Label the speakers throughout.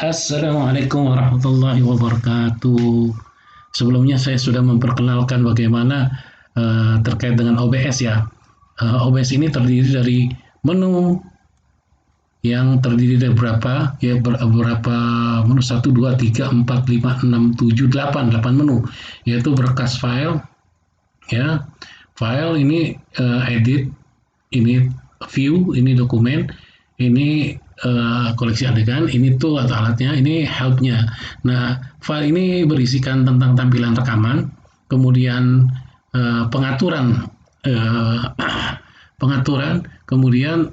Speaker 1: Assalamualaikum warahmatullahi wabarakatuh. Sebelumnya saya sudah memperkenalkan bagaimana terkait dengan OBS ya. OBS ini terdiri dari menu yang terdiri dari berapa ya beberapa menu, satu 2 3 4 5 6 7 8 menu, yaitu berkas file ya. File ini edit, ini view, ini dokumen, ini koleksi adegan, ini tool atau alatnya, ini helpnya. Nah, file ini berisikan tentang tampilan rekaman, kemudian pengaturan, uh, pengaturan, kemudian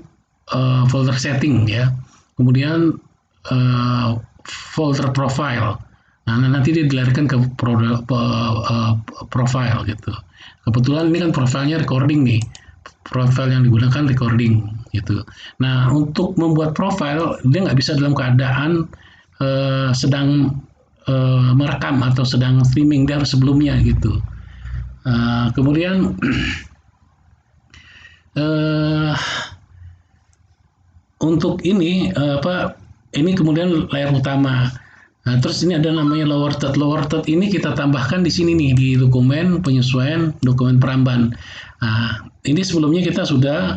Speaker 1: folder setting ya, kemudian uh, folder profile. Nah, nanti dia dilarikan ke profile gitu. Kebetulan ini kan profilnya recording nih, profile yang digunakan recording gitu. Nah, untuk membuat profile dia nggak bisa dalam keadaan sedang merekam atau sedang streaming, dia harus sebelumnya gitu. Kemudian uh, untuk ini ini kemudian layar utama. Nah, terus ini ada namanya lower third. Lower third ini kita tambahkan di sini nih, di dokumen penyesuaian dokumen peramban. Nah, ini sebelumnya kita sudah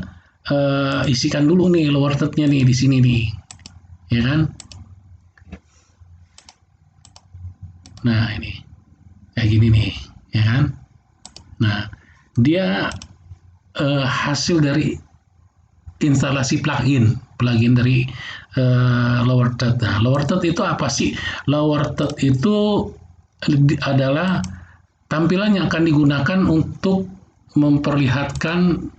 Speaker 1: isikan dulu nih lower third-nya nih di sini nih, ya kan? Nah, ini kayak gini nih, ya kan? Nah, dia hasil dari instalasi plugin dari lower third. Nah, lower third itu apa sih? Lower third itu adalah tampilan yang akan digunakan untuk memperlihatkan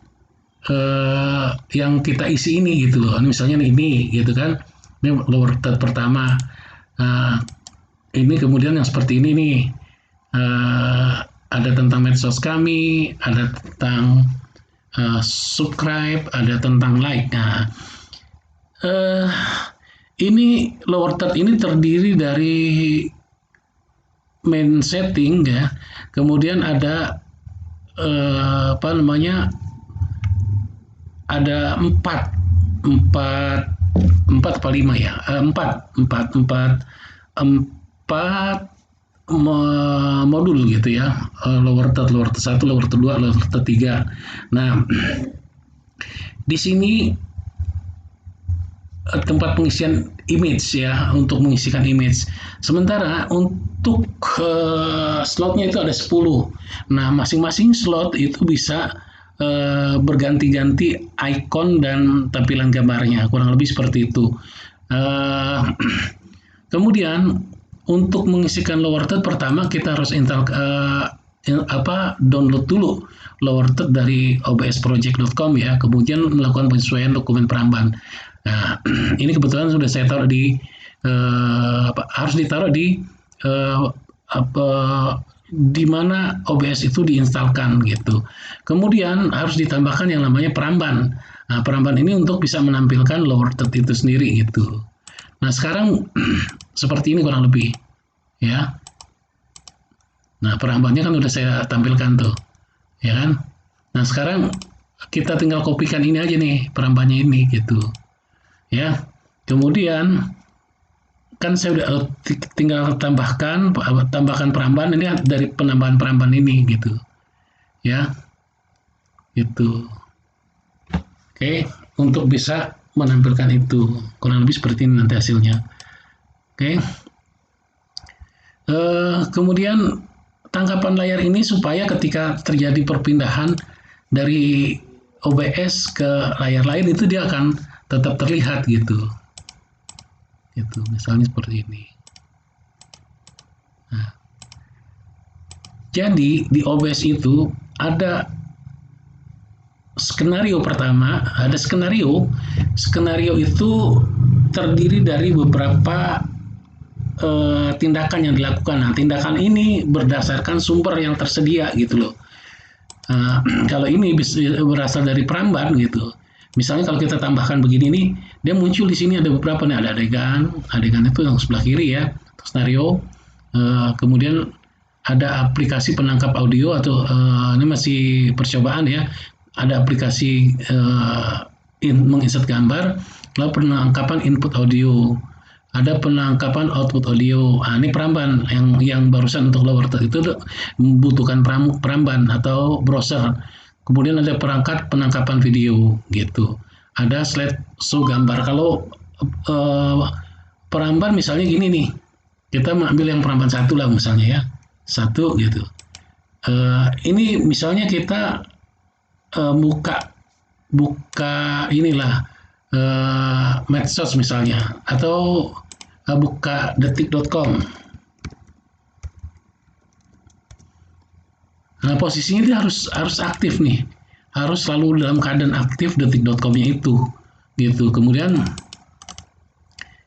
Speaker 1: yang kita isi ini gitu loh. Misalnya ini gitu kan, ini lower third pertama. Nah, ini kemudian yang seperti ini nih, ada tentang medsos kami, ada tentang subscribe, ada tentang like. Nah, uh, ini lower third ini terdiri dari main setting ya, kemudian ada apa namanya, ada empat empat apa lima ya, empat modul gitu ya, lower third satu, lower third dua, lower third tiga. Nah, di sini tempat pengisian image ya, untuk mengisikan image. Sementara untuk slotnya itu ada 10. Nah, masing-masing slot itu bisa berganti-ganti icon dan tampilan gambarnya, kurang lebih seperti itu. Uh, Kemudian untuk mengisikan lower third, pertama kita harus download dulu lower third dari obsproject.com ya, kemudian melakukan penyesuaian dokumen peramban. Nah, ini kebetulan sudah saya taruh di harus ditaruh di uh, apa di mana OBS itu diinstalkan gitu. Kemudian harus ditambahkan yang namanya peramban. Nah, peramban ini untuk bisa menampilkan lower third itu sendiri gitu. Nah, sekarang seperti ini kurang lebih ya. Nah, perambannya kan udah saya tampilkan tuh, ya kan? Nah, sekarang kita tinggal kopikan ini aja nih, perambannya ini gitu. Ya. Kemudian kan saya udah tinggal tambahkan peramban ini dari penambahan peramban ini gitu. Ya, gitu. Oke, untuk bisa menampilkan itu kurang lebih seperti ini nanti hasilnya. Oke. Kemudian tangkapan layar ini supaya ketika terjadi perpindahan dari OBS ke layar lain itu dia akan tetap terlihat gitu. Itu misalnya seperti ini. Nah, jadi di OBS itu ada skenario pertama, ada skenario. Skenario itu terdiri dari beberapa tindakan yang dilakukan. Nah, tindakan ini berdasarkan sumber yang tersedia gitu loh. Kalau ini berasal dari peramban gitu. Misalnya kalau kita tambahkan begini nih, dia muncul di sini ada beberapa nih, ada adegan itu yang sebelah kiri ya, skenario. Kemudian ada aplikasi penangkap audio atau ini masih percobaan ya. Ada aplikasi menginsert gambar, lalu penangkapan input audio. ada penangkapan output audio. Nah, ini peramban yang barusan untuk lower third itu membutuhkan peramban atau browser. Kemudian ada perangkat penangkapan video gitu. Ada slide show gambar. Kalau peramban misalnya gini nih, kita mengambil yang peramban satu lah misalnya ya, satu gitu. Ini misalnya kita buka buka inilah medsos misalnya atau buka detik.com. Nah, posisinya dia harus aktif nih. Harus selalu dalam keadaan aktif detik.com-nya itu. Gitu. Kemudian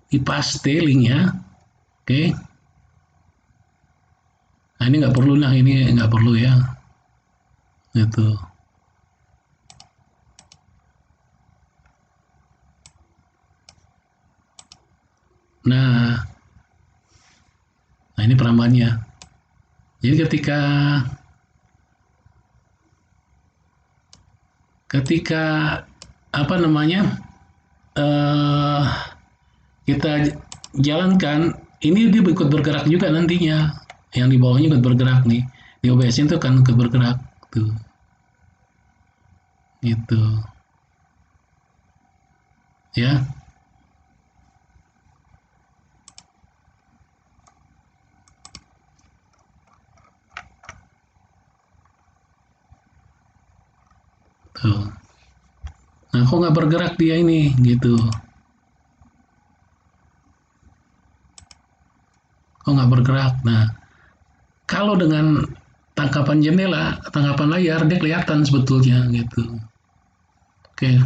Speaker 1: dipaste linknya. Oke. Nah, ini nggak perlu lah, ini nggak perlu ya. Gitu. Nah, ini perambannya. Jadi ketika apa namanya eh kita jalankan, ini dia ikut bergerak juga nantinya. Yang di bawahnya ikut bergerak nih. Di OBS itu kan ikut bergerak tuh. Gitu. Ya. Tuh. Nah, kok nggak bergerak dia ini gitu. Kok nggak bergerak. Nah, kalau dengan tangkapan jendela, tangkapan layar dia kelihatan sebetulnya gitu. Oke.